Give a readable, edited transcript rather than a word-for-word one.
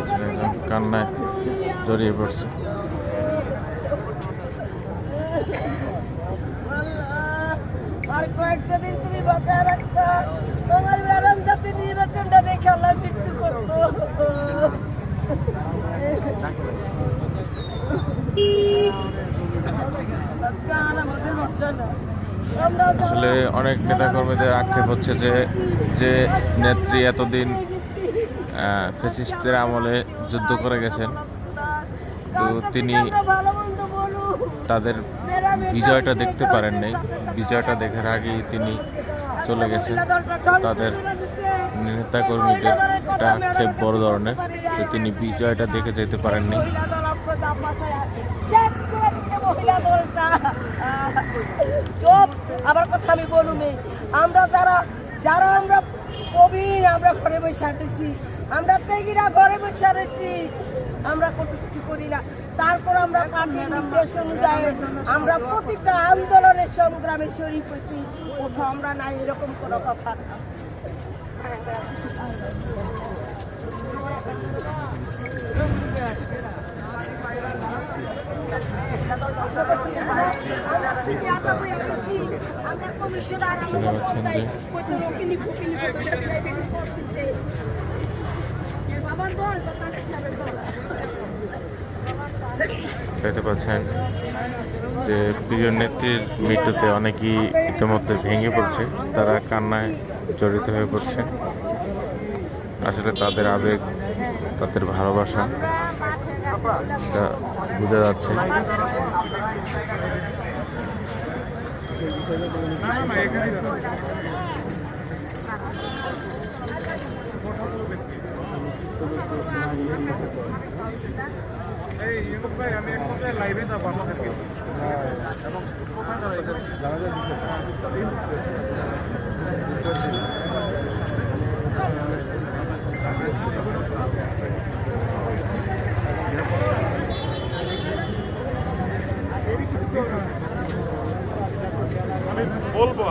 পাচ্ছেন একদম কান্নায় জড়িয়ে পড়ছে। আর কয়েকটা দিন তুমি বাঁচায় রাখতা, তোমার ম্যাডাম যাতে নির্বাচনটা দেখে আল্লাহ মৃত্যু করতো। আসলে অনেক নেতাকর্মীদের আক্ষেপ হচ্ছে যে যে নেত্রী এতদিন ফ্যাসিস্টদের আমলে যুদ্ধ করে গেছেন, তো তিনি তাদের বিজয়টা দেখতে পারেন নাই। বিজয়টা দেখার আগেই তিনি চলে গেছেন। তাদের নেতাকর্মীদের একটা আক্ষেপ বড় ধরনের, যে তিনি বিজয়টা দেখে যেতে পারেননি। আবার কথা আমি বলুন, আমরা যারা যারা আমরা প্রবীণ, আমরা ঘরে বসে হাঁটেছি, আমরা তেগিরা ঘরে বসে হাঁটেছি, আমরা কোনো কিছু করি না। তারপর আমরা পার্টির নির্দেশ অনুযায়ী আমরা প্রতিটা আন্দোলনের সংগ্রামে শরীর হয়েছি। কোথাও আমরা নাই এরকম কোনো কথা। দেখতে পাচ্ছেন যে প্রিয় নেত্রীর মৃত্যুতে অনেকেই ইতিমধ্যে ভেঙে পড়ছে, তারা কান্নায় জড়িত হয়ে পড়ছে। আসলে তাদের আবেগ, তাদের ভালোবাসা এটা বোঝা যাচ্ছে। আমি লাইভে যাবো আমাদেরকে এবং কোথায় আমি বলবো